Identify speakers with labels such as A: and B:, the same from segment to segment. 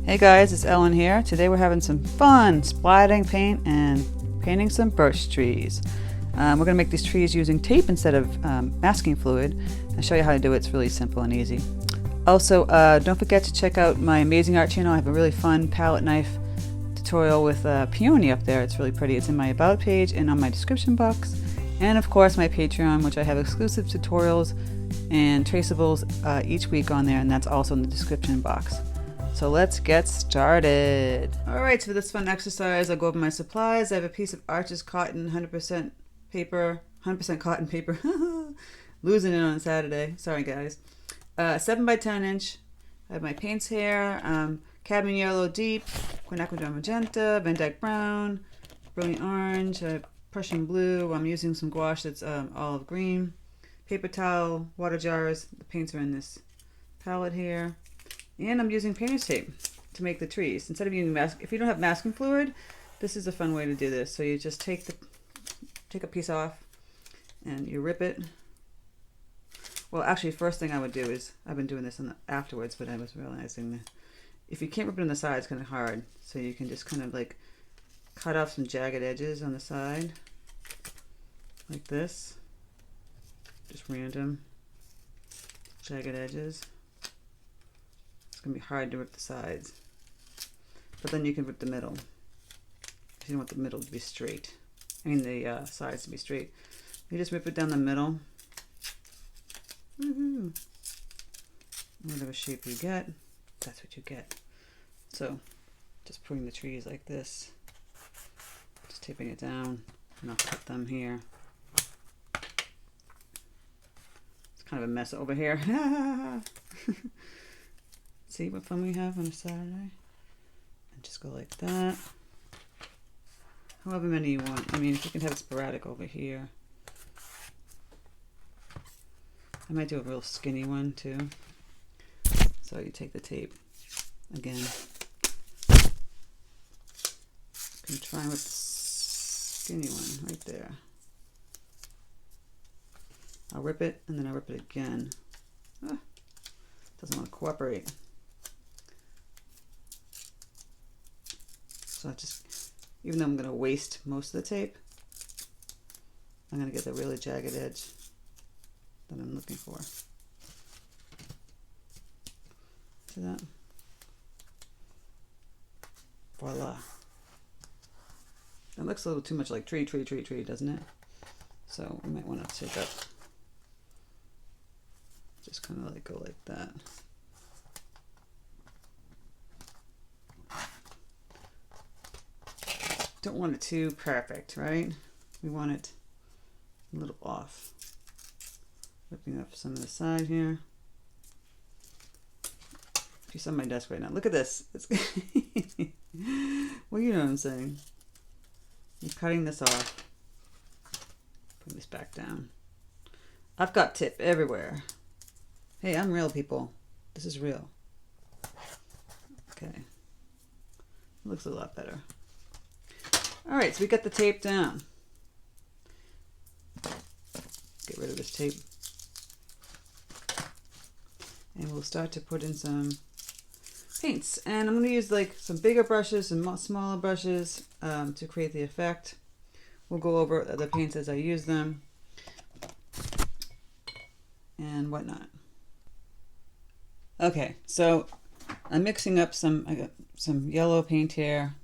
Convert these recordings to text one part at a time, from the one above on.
A: Hey guys, it's Ellen here. Today we're having some fun splatting paint and painting some birch trees. We're going to make these trees using tape instead of masking fluid. I'll show you how to do it. It's really simple and easy. Also, don't forget to check out my Amazing Art channel. I have a really fun palette knife tutorial with peony up there. It's really pretty. It's in my About page and on my description box. And of course my Patreon, which I have exclusive tutorials and traceables each week on there, and that's also in the description box. So let's get started. Alright, so for this fun exercise, I'll go over my supplies. I have a piece of Arches cotton, 100% paper, 100% cotton paper. Losing it on Saturday. Sorry guys. 7 by 10 inch. I have my paints here. Cadmium Yellow Deep, quinacridone Magenta, Dyke Brown, Brilliant Orange, Prussian Blue. I'm using some gouache that's olive green. Paper towel, water jars. The paints are in this palette here. And I'm using painter's tape to make the trees. Instead of using if you don't have masking fluid, this is a fun way to do this. So you just take a piece off and you rip it. Well, actually, first thing I would do is, I've been doing this afterwards, but I was realizing that if you can't rip it on the side, it's kind of hard. So you can just kind of like cut off some jagged edges on the side, like this. Just random jagged edges. It's going to be hard to rip the sides. But then you can rip the middle. If you don't want the middle to be straight. I mean the sides to be straight. You just rip it down the middle. Woohoo! Whatever shape you get, that's what you get. So, just putting the trees like this. Just taping it down. And I'll cut them here. It's kind of a mess over here. See what fun we have on a Saturday? And just go like that. However many you want. I mean, if you can have it sporadic over here. I might do a real skinny one too. So you take the tape again. You can try with the skinny one right there. I'll rip it and then I'll rip it again. Ah, doesn't want to cooperate. So I just, even though I'm going to waste most of the tape, I'm going to get the really jagged edge that I'm looking for. See that? Voila. It looks a little too much like tree, doesn't it? So we might want to take up, just kind of like go like that. Don't want it too perfect, right? We want it a little off. Ripping up some of the side here. She's on my desk right now. Look at this. It's well, you know what I'm saying. I'm cutting this off. Putting this back down. I've got tip everywhere. Hey, I'm real, people. This is real. Okay. Looks a lot better. Alright, so we got the tape down. Get rid of this tape. And we'll start to put in some paints. And I'm going to use like some bigger brushes and smaller brushes to create the effect. We'll go over the paints as I use them and whatnot. Okay, so I'm mixing up I got some yellow paint here,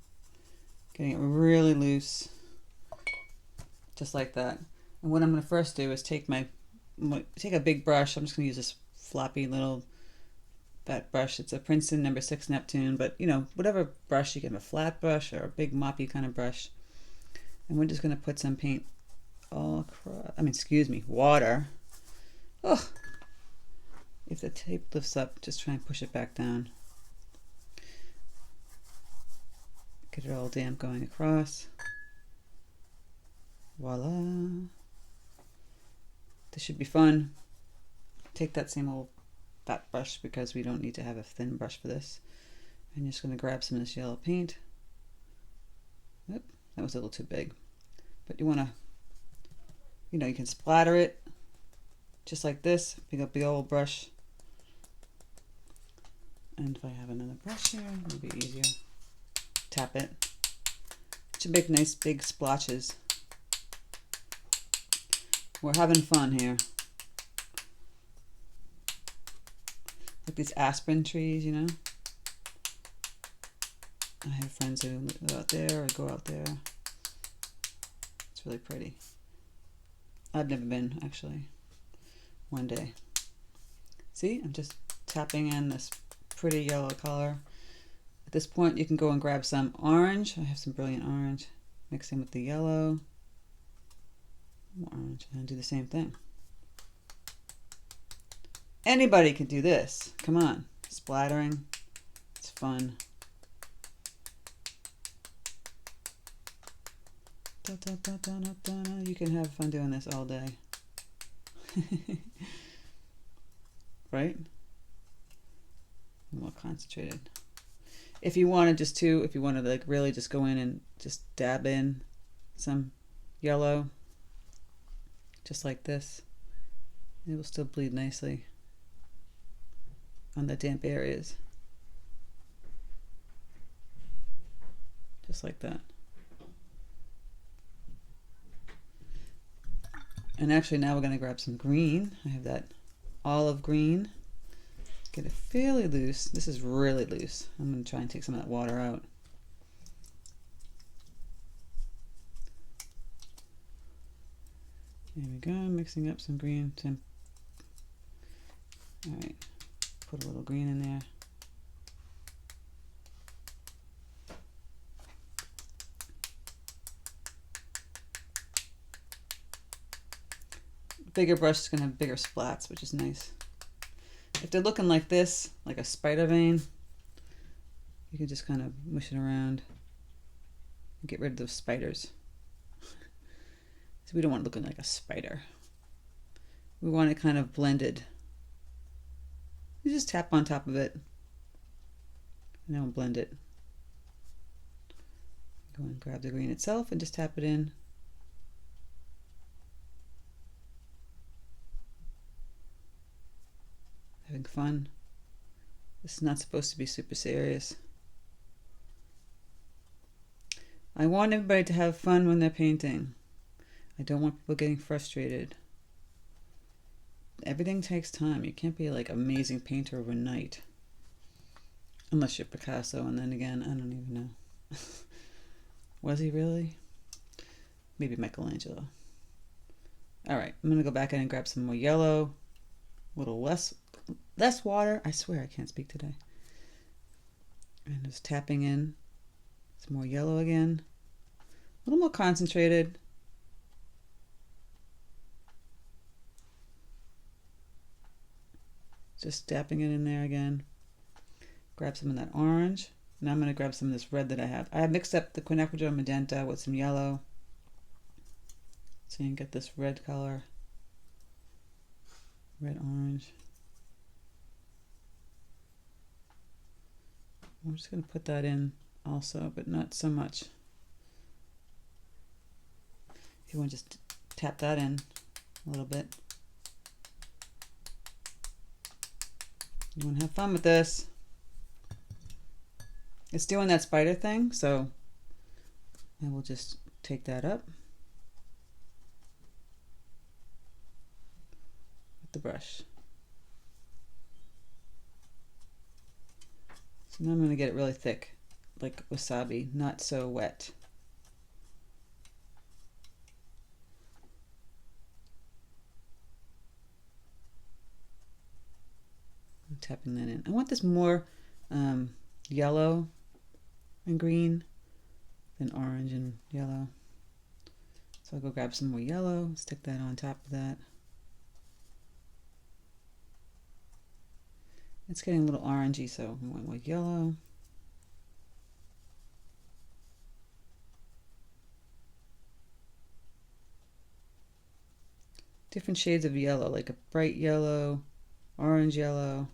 A: getting it really loose, just like that. And what I'm going to first do is take a big brush. I'm just going to use this floppy little fat brush. It's a Princeton number 6 Neptune, but you know, whatever brush you get, a flat brush or a big moppy kind of brush. And we're just going to put some paint all across, water. Oh, if the tape lifts up, just try and push it back down. Get it all damp going across. Voila. This should be fun. Take that same old fat brush because we don't need to have a thin brush for this. I'm just going to grab some of this yellow paint. Oop, that was a little too big. But you want to, you can splatter it just like this. Pick up the old brush. And if I have another brush here, it'll be easier. Tap it. It should make nice big splotches. We're having fun here. Like these aspen trees, you know? I have friends who live out there or go out there. It's really pretty. I've never been, actually. One day. See, I'm just tapping in this pretty yellow color. At this point, you can go and grab some orange. I have some brilliant orange. Mixing with the yellow. More orange, and do the same thing. Anybody can do this. Come on. Splattering. It's fun. You can have fun doing this all day. Right? More concentrated. If you want to if you want to like really just go in and just dab in some yellow, just like this, it will still bleed nicely on the damp areas. Just like that. And actually now we're going to grab some green. I have that olive green. Get it fairly loose. This is really loose. I'm going to try and take some of that water out. There we go, mixing up some green. Alright, put a little green in there. Bigger brush is going to have bigger splats, which is nice. If they're looking like this, like a spider vein, you can just kind of mush it around and get rid of those spiders. So we don't want it looking like a spider. We want it kind of blended. You just tap on top of it and then we'll blend it. Go and grab the green itself and just tap it in. Having fun. This is not supposed to be super serious. I want everybody to have fun when they're painting. I don't want people getting frustrated. Everything takes time. You can't be like an amazing painter overnight. Unless you're Picasso, and then again, I don't even know. Was he really? Maybe Michelangelo. Alright, I'm going to go back in and grab some more yellow. A little less water. I swear I can't speak today. And just tapping in some more yellow again. A little more concentrated. Just dapping it in there again. Grab some of that orange. Now I'm going to grab some of this red that I have. I have mixed up the quinacridone magenta with some yellow. So you can get this red color. Red orange. I'm just going to put that in also, but not so much. If you want to just tap that in a little bit. You want to have fun with this. It's doing that spider thing, so I will just take that up with the brush. So now I'm going to get it really thick, like wasabi, not so wet. I'm tapping that in. I want this more yellow and green than orange and yellow. So I'll go grab some more yellow, stick that on top of that. It's getting a little orangey, so we want more yellow. Different shades of yellow, like a bright yellow, orange yellow,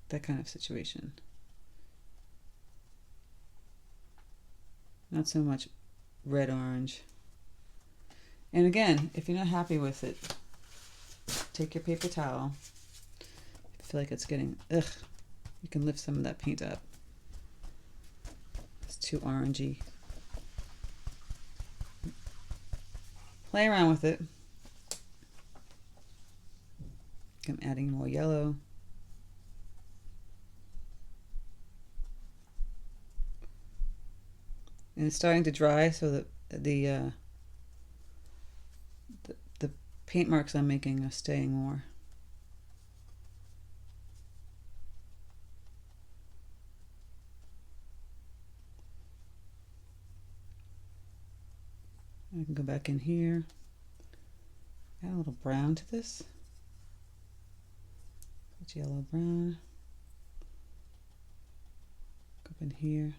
A: that kind of situation. Not so much red orange. And again, if you're not happy with it, take your paper towel. If feel like it's getting, ugh, you can lift some of that paint up. It's too orangey. Play around with it. I'm adding more yellow. And it's starting to dry, so that the paint marks I'm making are staying more. I can go back in here, add a little brown to this. Put yellow brown. Go up in here.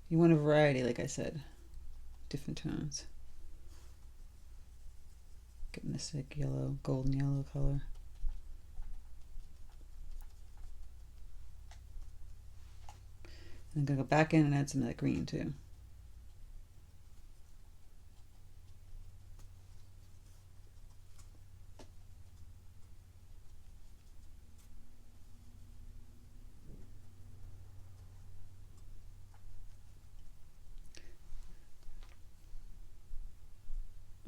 A: You want a variety, like I said, different tones. Getting this like yellow, golden yellow color. And I'm gonna go back in and add some of that green too.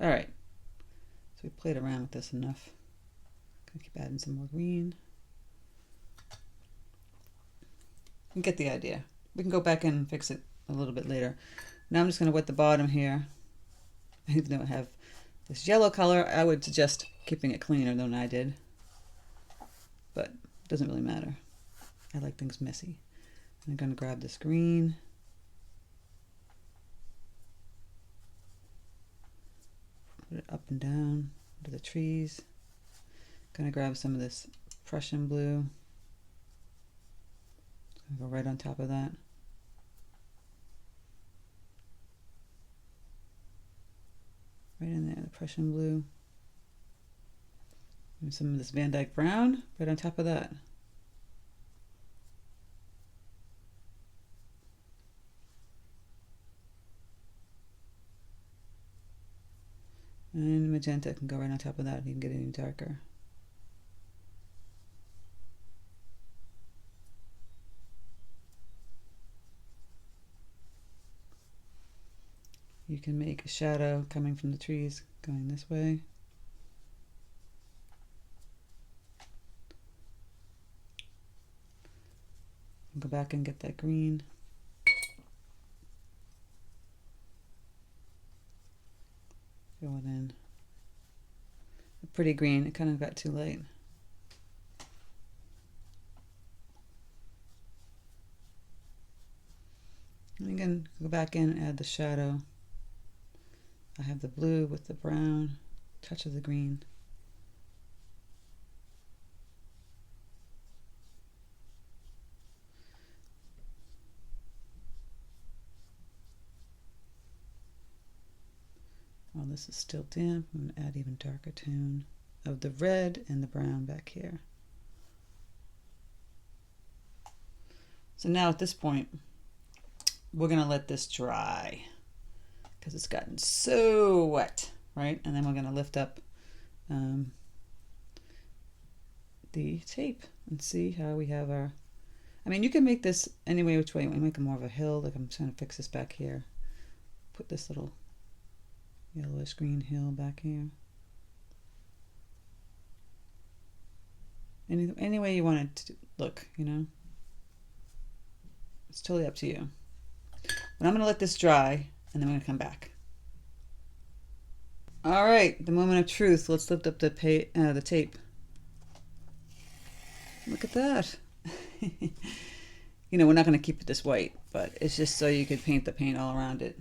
A: All right, so we played around with this enough. Gonna keep adding some more green. You get the idea. We can go back in and fix it a little bit later. Now I'm just gonna wet the bottom here. Even though I have this yellow color, I would suggest keeping it cleaner than I did. But it doesn't really matter. I like things messy. I'm gonna grab this green. Put it up and down to the trees. Gonna grab some of this Prussian blue. Go right on top of that. Right in there, the Prussian blue. And some of this Van Dyke brown right on top of that. And magenta can go right on top of that, and you can get it even darker. You can make a shadow coming from the trees going this way. Go back and get that green. Fill it in. A pretty green, it kind of got too light. And again, go back in and add the shadow. I have the blue with the brown, touch of the green. While this is still damp, I'm going to add even darker tone of the red and the brown back here. So now at this point, we're going to let this dry because it's gotten so wet, right? And then we're going to lift up the tape and see how we have our, I mean, you can make this any way which way. We make it more of a hill, like I'm trying to fix this back here. Put this little yellowish green hill back here. Any way you want it to look, you know. It's totally up to you. But I'm going to let this dry, and then I'm going to come back. All right, the moment of truth. Let's lift up the tape. Look at that. You know, we're not going to keep it this white, but it's just so you could paint the paint all around it.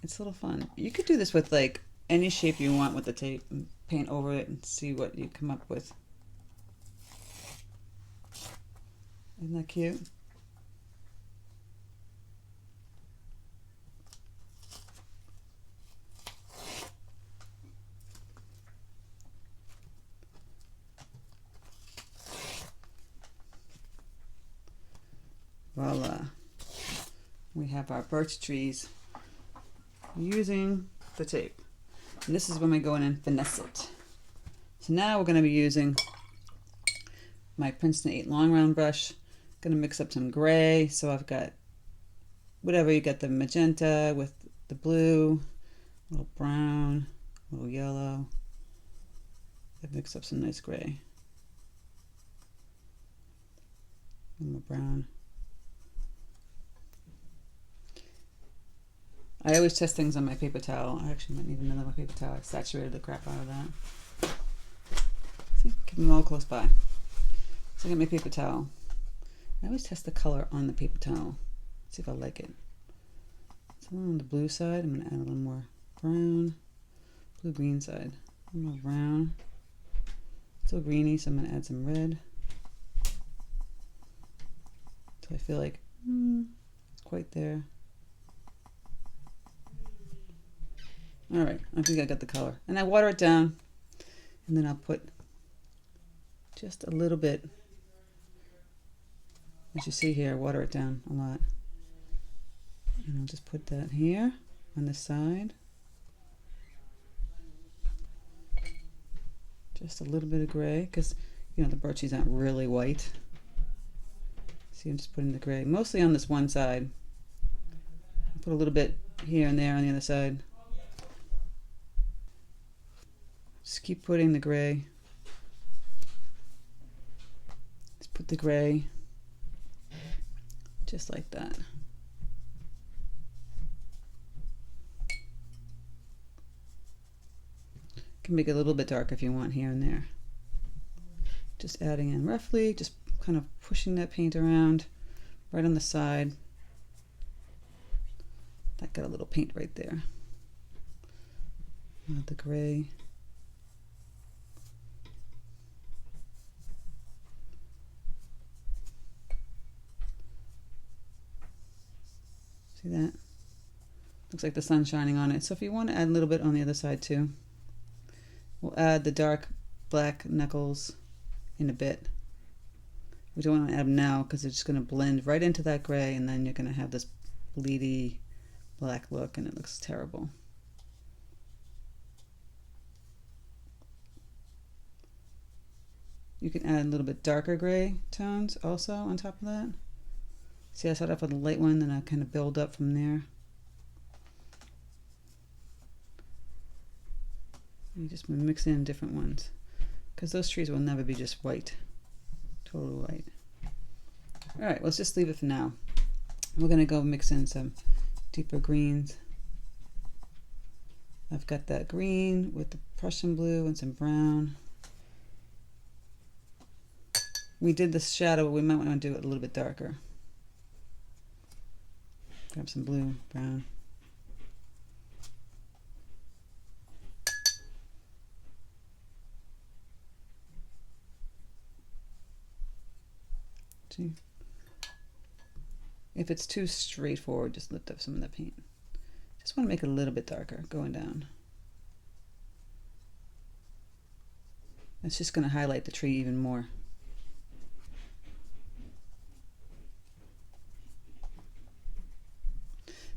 A: It's a little fun. You could do this with like any shape you want with the tape and paint over it and see what you come up with. Isn't that cute? Voila. We have our birch trees using the tape. So this is when we go in and finesse it. So now we're going to be using my Princeton 8 long round brush. Going to mix up some gray. So I've got whatever you get, the magenta with the blue, a little brown, a little yellow. I've mixed up some nice gray. A little more brown. I always test things on my paper towel. I actually might need another paper towel. I saturated the crap out of that. See, keep them all close by. So I got my paper towel. I always test the color on the paper towel. See if I like it. So on the blue side, I'm going to add a little more brown. Blue-green side. A little more brown. Still greeny, so I'm going to add some red. So I feel like it's quite there. Alright, I think I got the color. And I water it down, and then I'll put just a little bit. As you see here, I water it down a lot. And I'll just put that here on the side. Just a little bit of gray, because you know the birchies aren't really white. See, I'm just putting the gray, mostly on this one side. I'll put a little bit here and there on the other side. Just keep putting the gray. Just put the gray just like that. Can make it a little bit darker if you want here and there. Just adding in roughly, just kind of pushing that paint around right on the side. That got a little paint right there. Add the gray. See that? Looks like the sun's shining on it. So if you want to add a little bit on the other side too, we'll add the dark black knuckles in a bit. We don't want to add them now because they're just going to blend right into that gray, and then you're going to have this bleedy black look and it looks terrible. You can add a little bit darker gray tones also on top of that. See, I start off with a light one, then I kind of build up from there. You just mix in different ones, because those trees will never be just white, totally white. All right, let's just leave it for now. We're gonna go mix in some deeper greens. I've got that green with the Prussian blue and some brown. We did the shadow, but we might want to do it a little bit darker. Grab some blue, brown. See? If it's too straightforward, just lift up some of the paint. Just want to make it a little bit darker going down. It's just going to highlight the tree even more.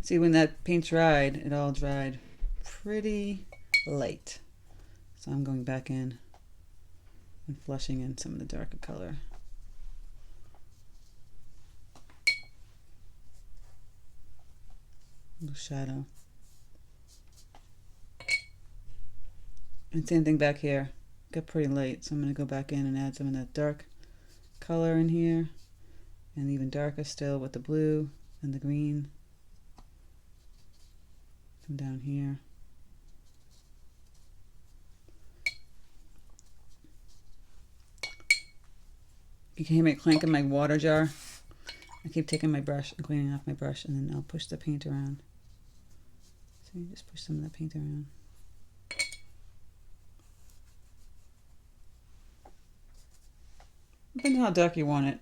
A: See, when that paint dried, it all dried pretty light. So I'm going back in and flushing in some of the darker color. A little shadow. And same thing back here. Got pretty light, so I'm going to go back in and add some of that dark color in here. And even darker still with the blue and the green. Come down here. You can hear me clanking my water jar. I keep taking my brush and cleaning off my brush, and then I'll push the paint around. So you just push some of that paint around. Depending on how dark you want it.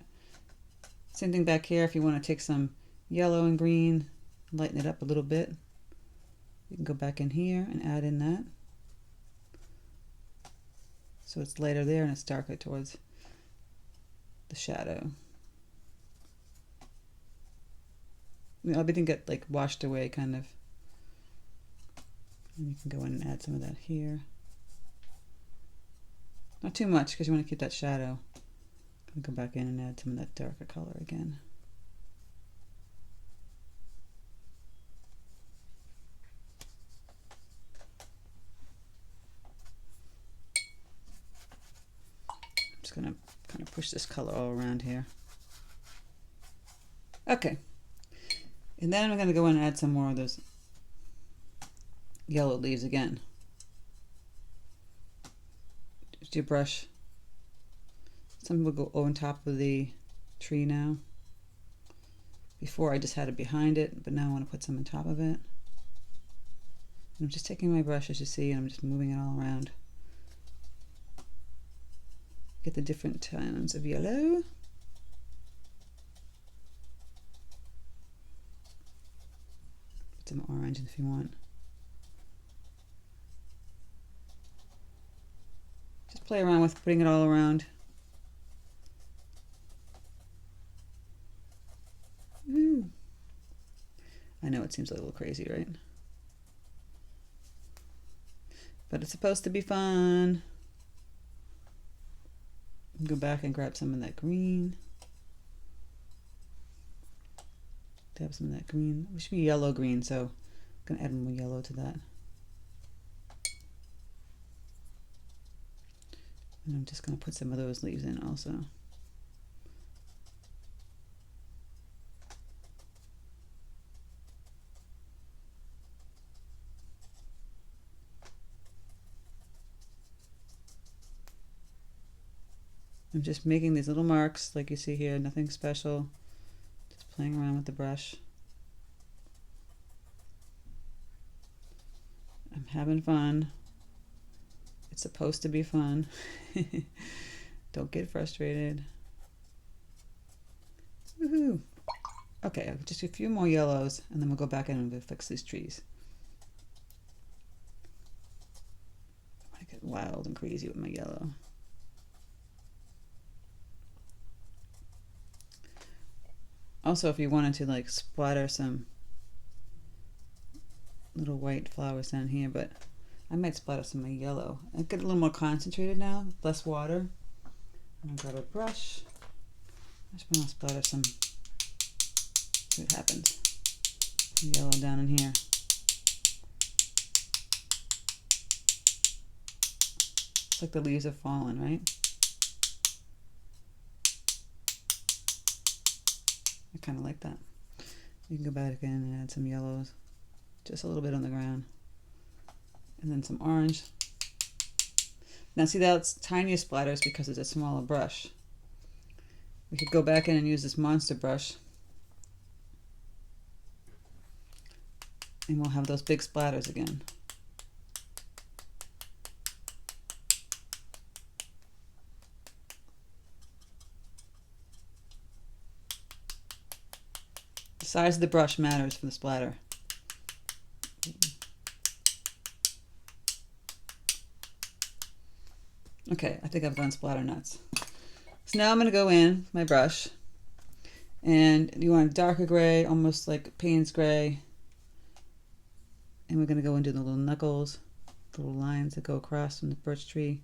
A: Same thing back here. If you want to take some yellow and green, lighten it up a little bit, you can go back in here and add in that. So it's lighter there and it's darker towards the shadow. Everything get like washed away kind of. And you can go in and add some of that here. Not too much because you want to keep that shadow. I'm going to go back in and add some of that darker color again. I'm just going to kind of push this color all around here. Okay. And then I'm going to go in and add some more of those yellow leaves again. Just your brush. Some will go on top of the tree now. Before I just had it behind it, but now I want to put some on top of it. And I'm just taking my brush, as you see, and I'm just moving it all around. Get the different tones of yellow. Put some orange if you want. Just play around with putting it all around. Ooh. I know it seems a little crazy, right? But it's supposed to be fun. Go back and grab some of that green. Dab some of that green. It should be yellow green, so I'm going to add more yellow to that. And I'm just going to put some of those leaves in also. I'm just making these little marks like you see here, nothing special. Just playing around with the brush. I'm having fun. It's supposed to be fun. Don't get frustrated. Woohoo! Okay, just a few more yellows and then we'll go back in and we'll fix these trees. I get wild and crazy with my yellow. Also, if you wanted to like splatter some little white flowers down here, but I might splatter some of my yellow. I get a little more concentrated now, less water. I'm gonna grab a brush. I just want to splatter some. See what happens. Yellow down in here. It's like the leaves have fallen, right? I kind of like that. You can go back again and add some yellows. Just a little bit on the ground. And then some orange. Now see, that's tinier splatters because it's a smaller brush. We could go back in and use this monster brush. And we'll have those big splatters again. The size of the brush matters for the splatter. Okay, I think I've gone splatter nuts. So now I'm going to go in with my brush, and you want a darker gray, almost like Payne's gray, and we're going to go into the little knuckles, the little lines that go across from the birch tree.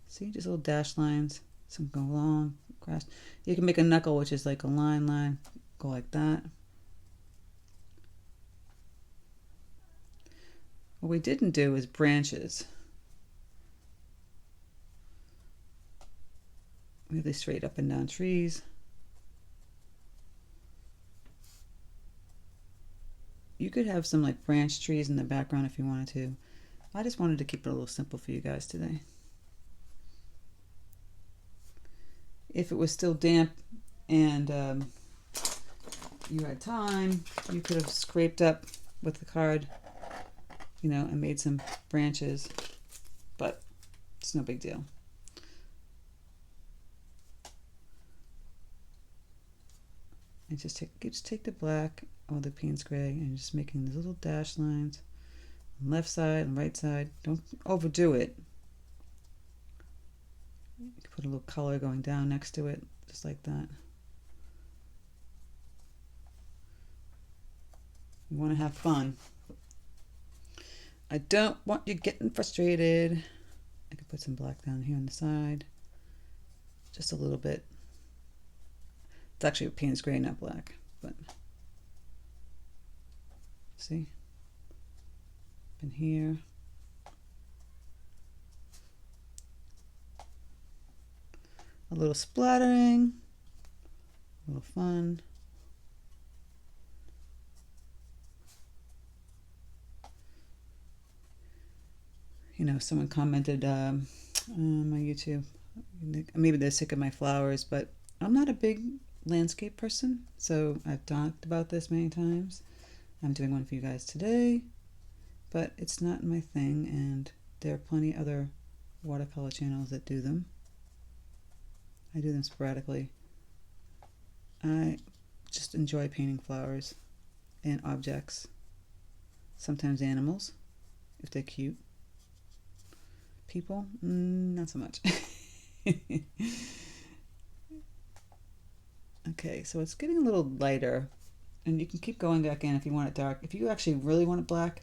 A: See, just little dash lines. Some go long, across. You can make a knuckle, which is like a line, go like that. What we didn't do is branches. We have these straight up and down trees. You could have some like branch trees in the background if you wanted to. I just wanted to keep it a little simple for you guys today. If it was still damp and you had time, you could have scraped up with the card, you know, and made some branches, but it's no big deal. And just take the black or the Payne's gray and just making these little dash lines on left side and right side. Don't overdo it. You can put a little color going down next to it, just like that. You want to have fun. I don't want you getting frustrated. I could put some black down here on the side. Just a little bit. It's actually Payne's gray, not black, but see? In here. A little splattering, a little fun. You know, someone commented on my YouTube, maybe they're sick of my flowers, but I'm not a big landscape person, so I've talked about this many times. I'm doing one for you guys today, but it's not my thing, and there are plenty other watercolor channels that do them. I do them sporadically. I just enjoy painting flowers and objects, sometimes animals, if they're cute. People, not so much. Okay, so it's getting a little lighter, and you can keep going back in if you want it dark. If you actually really want it black,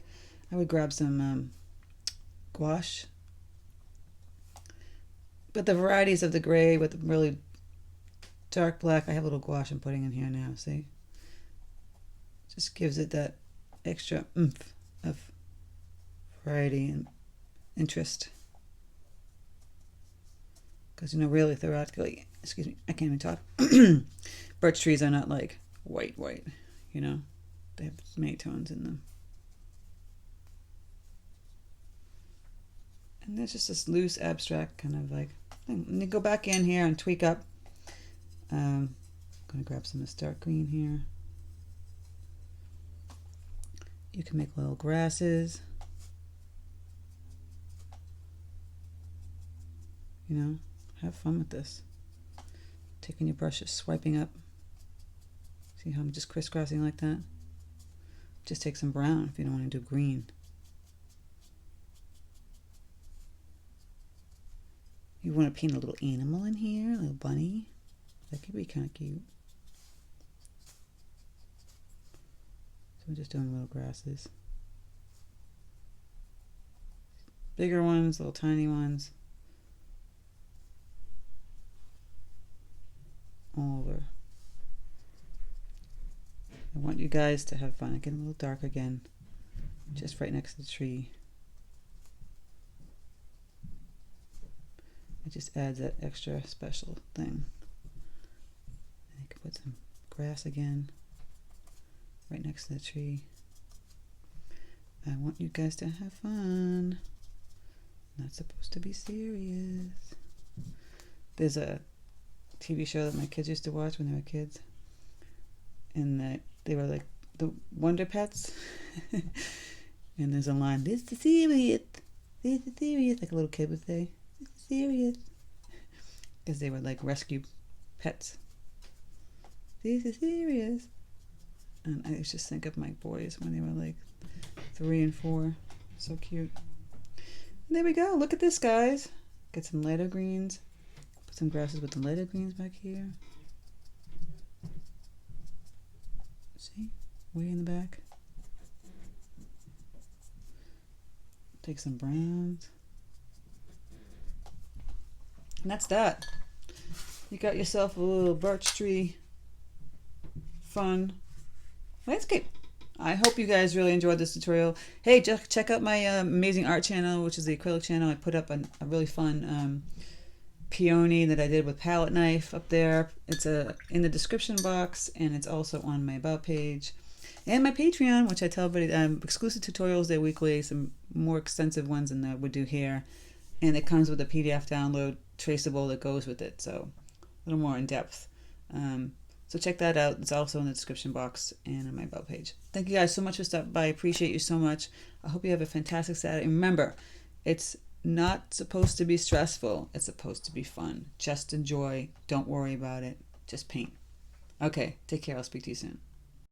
A: I would grab some gouache. But the varieties of the gray with really dark black, I have a little gouache I'm putting in here now, see? Just gives it that extra oomph of variety and interest. Because, you know, really theoretically, excuse me, I can't even talk. Birch trees are not like white, you know? They have many tones in them. And there's just this loose, abstract kind of like thing. And you go back in here and tweak up. I'm going to grab some of this dark green here. You can make little grasses. You know, have fun with this. Taking your brushes, swiping up. See how I'm just crisscrossing like that? Just take some brown if you don't want to do green. You want to paint a little animal in here, a little bunny. That could be kind of cute. So I'm just doing little grasses. Bigger ones, little tiny ones. All over. I want you guys to have fun. I get a little dark again, just right next to the tree. It just adds that extra special thing. And I can put some grass again, right next to the tree. I want you guys to have fun. Not supposed to be serious. There's a TV show that my kids used to watch when they were kids, and they were like the Wonder Pets. And there's a line, "This is serious, this is serious," like a little kid would say, "This is serious," because they were like rescue pets. This is serious. And I just think of my boys when they were like 3 and 4. So cute. And there we go. Look at this, guys. Get some lighter greens. Put some grasses with the lighter greens back here. See? Way in the back. Take some browns. And that's that. You got yourself a little birch tree fun landscape. I hope you guys really enjoyed this tutorial. Hey, just check out my amazing art channel, which is the acrylic channel. I put up a really fun peony that I did with palette knife up there. It's in the description box, and it's also on my about page. And my Patreon, which I tell everybody, exclusive tutorials there weekly, some more extensive ones than I would do here. And it comes with a PDF download traceable that goes with it, so a little more in depth. So check that out. It's also in the description box and on my about page. Thank you guys so much for stopping by. I appreciate you so much. I hope you have a fantastic Saturday. Remember, it's not supposed to be stressful. It's supposed to be fun. Just enjoy. Don't worry about it. Just paint. Okay, take care. I'll speak to you soon.